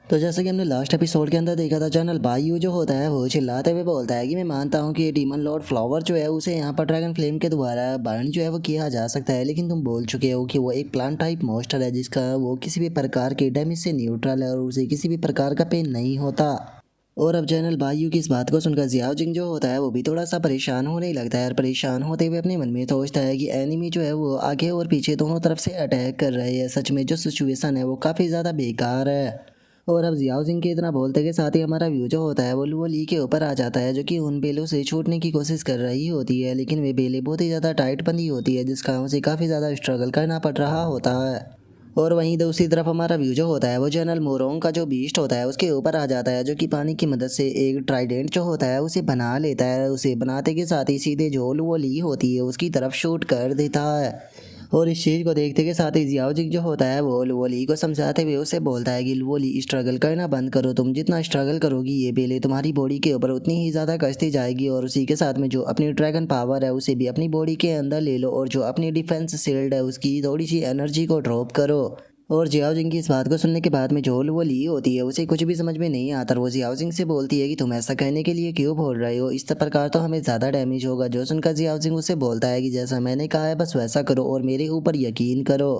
तो जैसे कि हमने लास्ट एपिसोड के अंदर देखा था, जनरल बायू जो होता है वो चिल्लाते हुए बोलता है कि मैं मानता हूँ कि डीमन लॉर्ड फ्लावर जो है उसे यहाँ पर ड्रैगन फ्लेम के द्वारा बर्न जो है वो किया जा सकता है, लेकिन तुम बोल चुके हो कि वो एक प्लांट टाइप मॉन्स्टर है जिसका वो किसी भी प्रकार के डैमेज से न्यूट्रल है और उसे किसी भी प्रकार का पेन नहीं होता। और अब जनरल बायू की इस बात को सुनकर जियाओ जिंग जो होता है वो भी थोड़ा सा परेशान होने लगता है और परेशान होते हुए अपने मन में सोचता है कि एनिमी जो है वो आगे और पीछे दोनों तरफ से अटैक कर रहे हैं। सच में जो सिचुएशन है वो काफ़ी ज़्यादा बेकार है। और अब जियाओ जिंग के इतना बोलते के साथ ही हमारा व्यू जो होता है वो ली के ऊपर आ जाता है, जो कि उन बेलों से छूटने की कोशिश कर रही होती है, लेकिन वे बेलें बहुत ही ज़्यादा टाइट बंधी होती है जिसका उसे काफ़ी ज़्यादा स्ट्रगल करना पड़ रहा होता है। और वहीं दूसरी तरफ हमारा व्यू जो होता है वो जनरल मोरोंग का जो बीस्ट होता है उसके ऊपर आ जाता है, जो कि पानी की मदद से एक ट्राइडेंट जो होता है उसे बना लेता है। उसे बनाते के साथ ही सीधे जो वो ली होती है उसकी तरफ शूट कर देता है। और इस चीज़ को देखते के साथ ही जियाओ जिंग जो होता है वो लुओली को समझाते हुए उसे बोलता है कि लुओली स्ट्रगल करना बंद करो, तुम जितना स्ट्रगल करोगी ये बेले तुम्हारी बॉडी के ऊपर उतनी ही ज़्यादा कसती जाएगी, और उसी के साथ में जो अपनी ड्रैगन पावर है उसे भी अपनी बॉडी के अंदर ले लो, और जो अपनी डिफेंस शील्ड है उसकी थोड़ी सी एनर्जी को ड्रॉप करो। और जियाओ जिंग की इस बात को सुनने के बाद में जो वो ली होती है उसे कुछ भी समझ में नहीं आता, और वो जियाओ जिंग से बोलती है कि तुम ऐसा कहने के लिए क्यों बोल रहे हो, इस प्रकार तो हमें ज़्यादा डैमेज होगा। जो सुनकर जियाओ जिंग उसे बोलता है कि जैसा मैंने कहा है बस वैसा करो और मेरे ऊपर यकीन करो।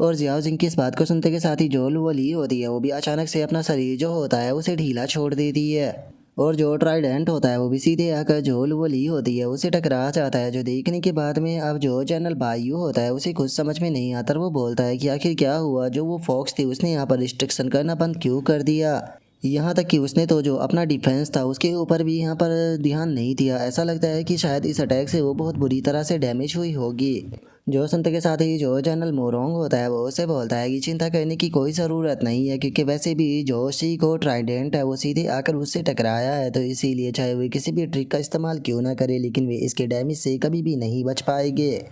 और जियाओ जिंग की इस बात को सुनते के साथ ही जो वो ली होती है वो भी अचानक से अपना शरीर जो होता है उसे ढीला छोड़ देती है। और जो ट्राइडेंट होता है वो भी सीधे आकर जो वो ली होती है उसे टकरा जाता है, जो देखने के बाद में अब जो जनरल बायू होता है उसे कुछ समझ में नहीं आता और वो बोलता है कि आखिर क्या हुआ, जो वो फॉक्स थी उसने यहाँ पर रिस्ट्रिक्शन करना बंद क्यों कर दिया। यहाँ तक कि उसने तो जो अपना डिफेंस था उसके ऊपर भी यहाँ पर ध्यान नहीं दिया। ऐसा लगता है कि शायद इस अटैक से वो बहुत बुरी तरह से डैमेज हुई होगी। जो सुनते के साथ ही जो जनरल मोरोंग होता है वो उसे बोलता है कि चिंता करने की कोई ज़रूरत नहीं है, क्योंकि वैसे भी जो सी को ट्राइडेंट है वो सीधे आकर उससे टकराया है, तो इसीलिए चाहे वे किसी भी ट्रिक का इस्तेमाल क्यों ना करे लेकिन वे इसके डैमेज से कभी भी नहीं बच पाएंगे।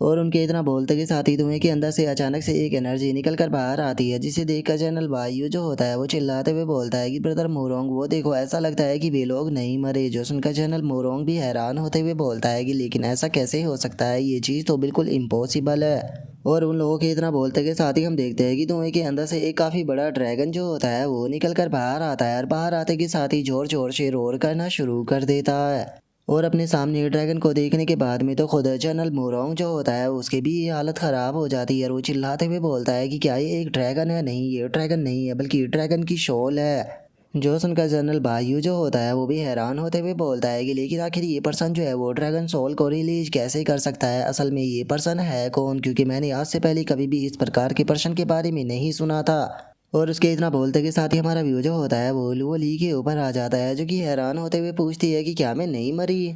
और उनके इतना बोलते के साथ ही धुएं के अंदर से अचानक से एक एनर्जी निकल कर बाहर आती है, जिसे देखकर जनरल वायु जो होता है वो चिल्लाते हुए बोलता है कि ब्रदर मोरोंग वो देखो, ऐसा लगता है कि वे लोग नहीं मरे। जो सुनकर जनरल मोरोंग भी हैरान होते हुए बोलता है कि लेकिन ऐसा कैसे हो सकता है, ये चीज़ तो बिल्कुल इम्पॉसिबल है। और उन लोगों के इतना बोलते के साथ ही हम देखते हैं कि धुएं के अंदर से एक काफ़ी बड़ा ड्रैगन जो होता है वो निकल कर बाहर आता है, और बाहर आते के साथ ही जोर जोर से रोर करना शुरू कर देता है। और अपने सामने ड्रैगन को देखने के बाद में तो खुद जनरल मोरोंग जो होता है उसकी भी ये हालत ख़राब हो जाती है, और वो चिल्लाते हुए बोलता है कि क्या ये एक ड्रैगन है, नहीं ये ड्रैगन नहीं है बल्कि ड्रैगन की शॉल है। जो सुनकर जनरल बायू जो होता है वो भी हैरान होते हुए बोलता है कि लेकिन आखिर ये पर्सन जो है वो ड्रैगन सोल को रिलीज कैसे कर सकता है, असल में ये पर्सन है कौन, क्योंकि मैंने आज से पहले कभी भी इस प्रकार के पर्सन के बारे में नहीं सुना था। और उसके इतना बोलते के साथ ही हमारा व्यू जो होता है वो ली के ऊपर आ जाता है, जो कि हैरान होते हुए पूछती है कि क्या मैं नहीं मरी।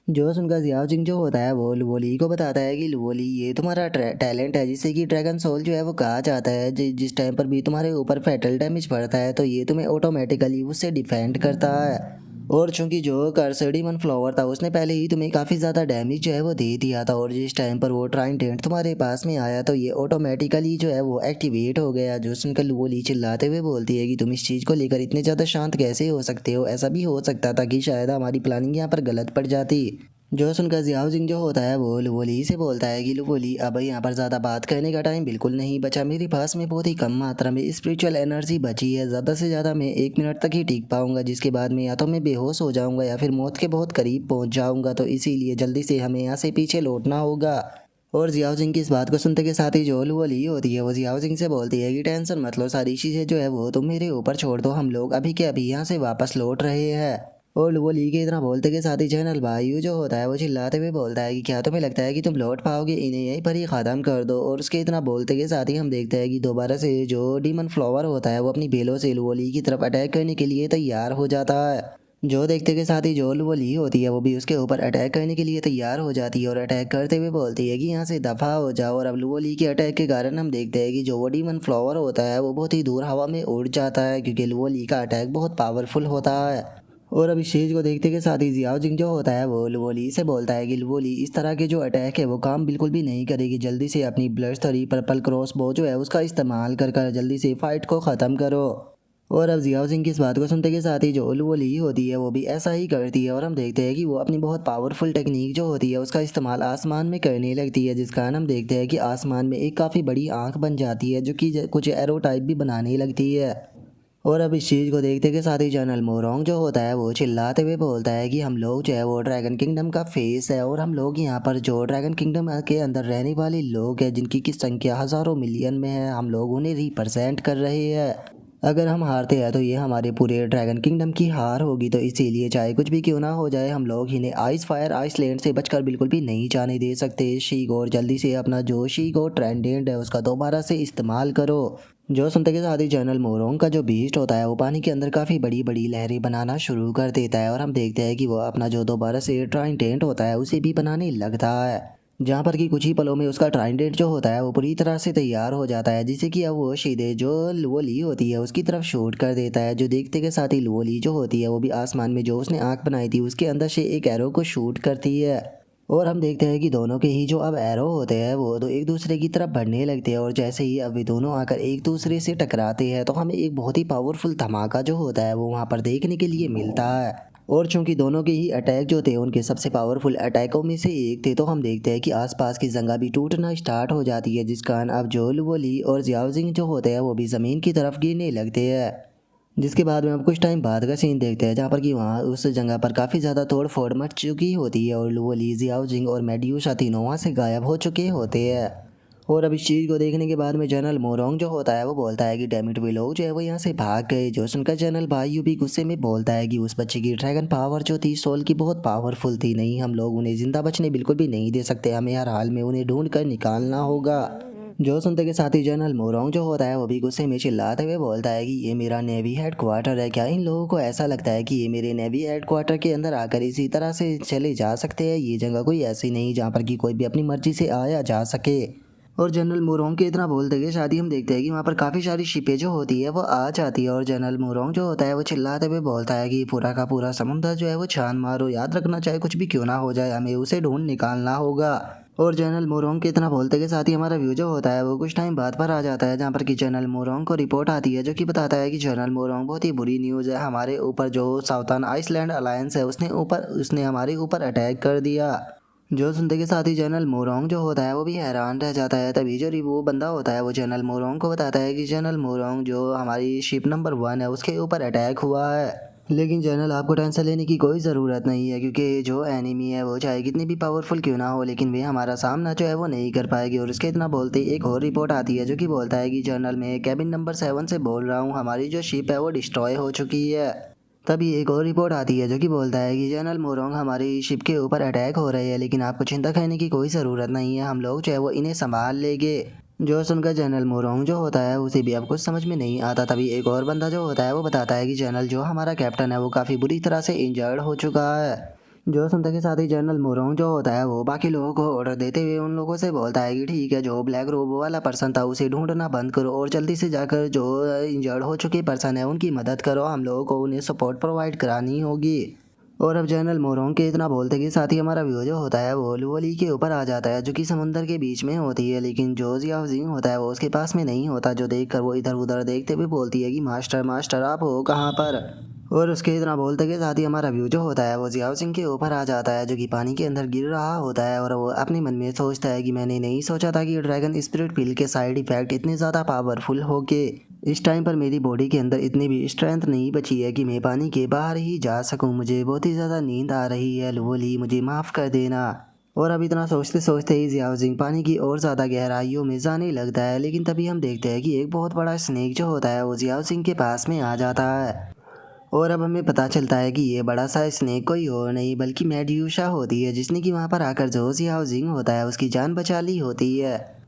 जो सुनकर जियाओ जिंग जो होता है वो ली को बताता है कि वो ली ये तुम्हारा टैलेंट है जिससे कि ड्रैगन सोल जो है वो कहा जाता है। जिस टाइम पर भी तुम्हारे ऊपर फैटल डैमेज पड़ता है तो ये तुम्हें ऑटोमेटिकली उससे डिफेंड करता है। और चूंकि जो कर्सडी मन फ्लावर था उसने पहले ही तुम्हें काफ़ी ज़्यादा डैमेज जो है वो दे दिया था, और जिस टाइम पर वो ट्राइडेंट तुम्हारे पास में आया तो ये ऑटोमेटिकली जो है वो एक्टिवेट हो गया। जो सुनकर वो ली चिल्लाते हुए बोलती है कि तुम इस चीज़ को लेकर इतने ज़्यादा शांत कैसे हो सकते हो, ऐसा भी हो सकता था कि शायद हमारी प्लानिंग यहाँ पर गलत पड़ जाती। जो सुनकर जियाओ जिंग जो होता है वो लुवोली से बोलता है कि लुवोली अब यहाँ पर ज़्यादा बात करने का टाइम बिल्कुल नहीं बचा, मेरे पास में बहुत ही कम मात्रा में स्पिरिचुअल एनर्जी बची है, ज़्यादा से ज़्यादा मैं 1 मिनट तक ही टिक पाऊंगा, जिसके बाद में या तो मैं बेहोश हो जाऊंगा या फिर मौत के बहुत करीब पहुंच जाऊंगा, तो इसीलिए जल्दी से हमें यहाँ से पीछे लौटना होगा। और जियाओ जिंग की इस बात को सुनते के साथ ही जो लुवोली होती है वो जियाओ जिंग से बोलती है कि टेंशन मत लो, सारी चीज़ें जो है वो तुम मेरे ऊपर छोड़ दो, हम लोग अभी के अभी यहाँ से वापस लौट रहे हैं। और वो ली के इतना बोलते के साथ ही जनरल वायु जो होता है वो चिल्लाते हुए बोलता है कि क्या तुम्हें लगता है कि तुम लौट पाओगे, इन्हें यहीं पर ही ख़त्म कर दो। और उसके इतना बोलते के साथ ही हम देखते हैं कि दोबारा से जो डीमन फ्लावर होता है वो अपनी बेलों से लुवोली की तरफ अटैक करने के लिए तैयार हो जाता है। जो देखते के साथ ही जो लुवोली होती है वो भी उसके ऊपर अटैक करने के लिए तैयार हो जाती है, और अटैक करते हुए बोलती है कि यहाँ से दफ़ा हो जाओ। और अब लुवोली के अटैक के कारण हम देखते हैं कि जो वो डीमन फ्लावर होता है वो बहुत ही दूर हवा में उड़ जाता है, क्योंकि लुवोली का अटैक बहुत पावरफुल होता है। और अब इस चीज़ को देखते के साथ ही जियाओ जिंग जो होता है वो लुवोली से बोलता है कि लुवोली इस तरह के जो अटैक है वो काम बिल्कुल भी नहीं करेगी, जल्दी से अपनी ब्लडस्थरी पर्पल क्रॉस बो जो है उसका इस्तेमाल कर कर जल्दी से फाइट को ख़त्म करो। और अब जियाओ सिंह की इस बात को सुनते के साथ ही जो लुवोली होती है वो भी ऐसा ही करती है, और हम देखते हैं कि वो अपनी बहुत पावरफुल टेक्निक जो होती है उसका इस्तेमाल आसमान में करने लगती है, जिस कारण हम देखते हैं कि आसमान में एक काफ़ी बड़ी आंख बन जाती है, जो कि कुछ एरो टाइप भी बनाने लगती है। और अब इस चीज़ को देखते के साथ ही जनरल मोरोंग जो होता है वो चिल्लाते हुए बोलता है कि हम लोग जो है वो ड्रैगन किंगडम का फेस है और हम लोग यहाँ पर जो ड्रैगन किंगडम के अंदर रहने वाले लोग हैं जिनकी की संख्या हज़ारों मिलियन में है, हम लोग उन्हें रिप्रेजेंट कर रहे हैं। अगर हम हारते हैं तो ये हमारे पूरे ड्रैगन किंगडम की हार होगी, तो इसीलिए चाहे कुछ भी क्यों ना हो जाए हम लोग इन्हें आइस फायर आइसलैंड से बचकर बिल्कुल भी नहीं जाने दे सकते। शीगोर जल्दी से अपना जो शीगोर ट्राइडेंट है उसका दोबारा से इस्तेमाल करो। जो सुनते के साथ ही जनरल मोरोंग का जो बीस्ट होता है वो पानी के अंदर काफ़ी बड़ी बड़ी लहरें बनाना शुरू कर देता है और हम देखते हैं कि वो अपना जो दोबारा से ट्राइडेंट होता है उसे भी बनाने लगता है, जहाँ पर कि कुछ ही पलों में उसका ट्राइडेंट जो होता है वो पूरी तरह से तैयार हो जाता है, जिसे कि अब वो सीधे जो लुओली होती है उसकी तरफ शूट कर देता है। जो देखते के साथ ही लुओली जो होती है वो भी आसमान में जो उसने आँख बनाई थी उसके अंदर से एक एरो को शूट करती है और हम देखते हैं कि दोनों के ही जो अब एरो होते हैं वो तो एक दूसरे की तरफ बढ़ने लगते हैं और जैसे ही अब वे दोनों आकर एक दूसरे से टकराते हैं तो हमें एक बहुत ही पावरफुल धमाका जो होता है वो वहाँ पर देखने के लिए मिलता है। और चूंकि दोनों के ही अटैक जो थे उनके सबसे पावरफुल अटैकों में से एक थे, तो हम देखते हैं कि आसपास की जगह भी टूटना स्टार्ट हो जाती है, जिस कारण अब जो लुओली और जियाओजिंग जो होते हैं वो भी ज़मीन की तरफ गिरने लगते हैं। जिसके बाद में अब कुछ टाइम बाद का सीन देखते हैं जहाँ पर कि वहाँ उस जगह पर काफ़ी ज़्यादा तोड़ फोड़ मच चुकी होती है और लुओली जियाओजिंग और मेड्यूसा तीनों वहाँ से गायब हो चुके होते हैं। और अब इस चीज़ को देखने के बाद में जनरल मोरोंग जो होता है वो बोलता है कि डैमिट वे लोग जो है वो यहाँ से भाग गए। जो सुनकर जनरल बायू भी गुस्से में बोलता है कि उस बच्चे की ड्रैगन पावर जो थी सोल की बहुत पावरफुल थी, नहीं हम लोग उन्हें जिंदा बचने बिल्कुल भी नहीं दे सकते, हमें हर हाल में उन्हें ढूंढ कर निकालना होगा। जो सुनते के साथ ही जनरल मोरोंग जो होता है वो भी गुस्से में चिल्लाते हुए बोलता है कि ये मेरा नेवी हेड क्वार्टर है, क्या इन लोगों को ऐसा लगता है कि ये मेरे नेवी हेड क्वार्टर के अंदर आकर इसी तरह से चले जा सकते हैं? ये जगह कोई ऐसी नहीं जहाँ पर कि कोई भी अपनी मर्जी से आया जा सके। और जनरल मोरोंग के इतना बोलते कि शादी हम देखते हैं कि वहाँ पर काफ़ी सारी शिपें जो होती है वो आ जाती है और जनरल मोरोंग जो होता है वो चिल्लाते हुए बोलता है कि पूरा का पूरा समुद्र जो है वो छान मारो, याद रखना चाहे कुछ भी क्यों ना हो जाए हमें उसे ढूंढ निकालना होगा। और जनरल मोरोंग के इतना बोलते के साथ ही हमारा व्यू जो होता है वो कुछ टाइम बाद पर आ जाता है, जहाँ पर कि जनरल मोरोंग को रिपोर्ट आती है जो कि बताता है कि जनरल मोरोंग बहुत ही बुरी न्यूज़ है, हमारे ऊपर जो साउथर्न आइसलैंड अलायंस है उसने हमारे ऊपर अटैक कर दिया। जो सुनते के साथ ही जनरल मोरोंग जो होता है वो भी हैरान रह जाता है। तभी जो वो बंदा होता है वो जनरल मोरोंग को बताता है कि जनरल मोरोंग जो हमारी शिप नंबर 1 है उसके ऊपर अटैक हुआ है, लेकिन जनरल आपको टेंशन लेने की कोई ज़रूरत नहीं है क्योंकि जो एनिमी है वो चाहे कितनी भी पावरफुल क्यों ना हो लेकिन वे हमारा सामना जो है वो नहीं कर पाएगी। और उसके इतना बोलते ही एक और रिपोर्ट आती है जो कि बोलता है कि जनरल मैं कैबिन नंबर 7 से बोल रहा हूँ, हमारी जो शिप है वो डिस्ट्रॉय हो चुकी है। तभी एक और रिपोर्ट आती है जो कि बोलता है कि जनरल मोरोंग हमारी शिप के ऊपर अटैक हो रहे हैं, लेकिन आपको चिंता करने की कोई ज़रूरत नहीं है, हम लोग जो है वो इन्हें संभाल लेंगे। जो सुनकर जनरल मोरोंग जो होता है उसे भी अब कुछ समझ में नहीं आता। तभी एक और बंदा जो होता है वो बताता है कि जनरल जो हमारा कैप्टन है वो काफ़ी बुरी तरह से इंजर्ड हो चुका है। जो सुनते के साथ ही जनरल मोरोंग जो होता है वो बाकी लोगों को ऑर्डर देते हुए उन लोगों से बोलता है कि ठीक है, जो ब्लैक रोबो वाला पर्सन था उसे ढूंढना बंद करो और जल्दी से जाकर जो इंजर्ड हो चुके पर्सन है उनकी मदद करो, हम लोगों को उन्हें सपोर्ट प्रोवाइड करानी होगी। और अब जनरल मोरोंग के इतना बोलते के साथ ही हमारा व्यू जो होता है वो लुओली के ऊपर आ जाता है जो कि समुंदर के बीच में होती है, लेकिन जो जियाओजिंग होता है वो उसके पास में नहीं होता। जो देखकर वो इधर उधर देखते हुए बोलती है कि मास्टर मास्टर आप हो कहाँ पर? और उसके इतना बोलते के साथ ही हमारा व्यू जो होता है वो जियाओजिंग के ऊपर आ जाता है जो कि पानी के अंदर गिर रहा होता है और वो अपने मन में सोचता है कि मैंने नहीं सोचा था कि ड्रैगन स्पिरिट पिल के साइड इफेक्ट इतने ज़्यादा पावरफुल हो के इस टाइम पर मेरी बॉडी के अंदर इतनी भी स्ट्रेंथ नहीं बची है कि मैं पानी के बाहर ही जा सकूं, मुझे बहुत ही ज़्यादा नींद आ रही है लुओली, मुझे माफ़ कर देना। और अब इतना सोचते सोचते ही जियाओजिंग पानी की और ज़्यादा गहराइयों में जाने लगता है, लेकिन तभी हम देखते हैं कि एक बहुत बड़ा स्नेक जो होता है वो जियाओजिंग के पास में आ जाता है। और अब हमें पता चलता है कि ये बड़ा सा स्नेक कोई और नहीं बल्कि मेड्यूसा होती है, जिसने कि वहाँ पर आकर जो जियाओजिंग होता है उसकी जान बचा ली होती है।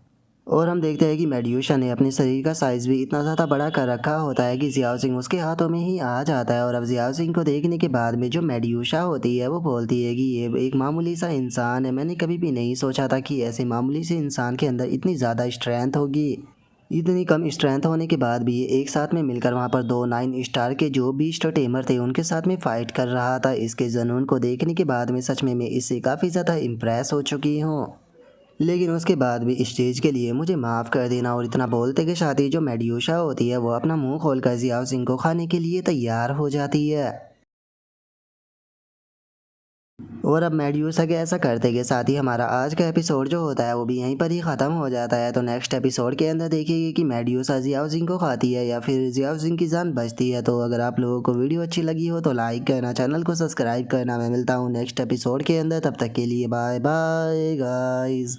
और हम देखते हैं कि मेड्यूसा ने अपने शरीर का साइज़ भी इतना ज़्यादा बड़ा कर रखा होता है कि जियाओजिंग उसके हाथों में ही आ जाता है। और अब जियाओजिंग को देखने के बाद में जो मेड्यूसा होती है वो बोलती है कि ये एक मामूली सा इंसान है, मैंने कभी भी नहीं सोचा था कि ऐसे मामूली से इंसान के अंदर इतनी ज़्यादा स्ट्रेंथ होगी। इतनी कम स्ट्रेंथ होने के बाद भी ये एक साथ में मिलकर वहाँ पर 2 9 स्टार के जो बीस्ट टेमर थे उनके साथ में फाइट कर रहा था। इसके जुनून को देखने के बाद में सच में मैं इससे काफ़ी ज़्यादा इम्प्रेस हो चुकी हूँ, लेकिन उसके बाद भी इस स्टेज के लिए मुझे माफ़ कर देना। और इतना बोलते के साथ ही जो मेड्यूसा होती है वो अपना मुंह खोलकर जियाओजिंग को खाने के लिए तैयार हो जाती है। और अब मेड्यूसा के ऐसा करते के साथ ही हमारा आज का एपिसोड जो होता है वो भी यहीं पर ही ख़त्म हो जाता है। तो नेक्स्ट एपिसोड के अंदर देखिए कि मेड्यूसा जियाओ जिंग को खाती है या फिर जियाओ जिंग की जान बचती है। तो अगर आप लोगों को वीडियो अच्छी लगी हो तो लाइक करना, चैनल को सब्सक्राइब करना। मैं मिलता हूँ नेक्स्ट एपिसोड के अंदर, तब तक के लिए बाय बाय गाइज।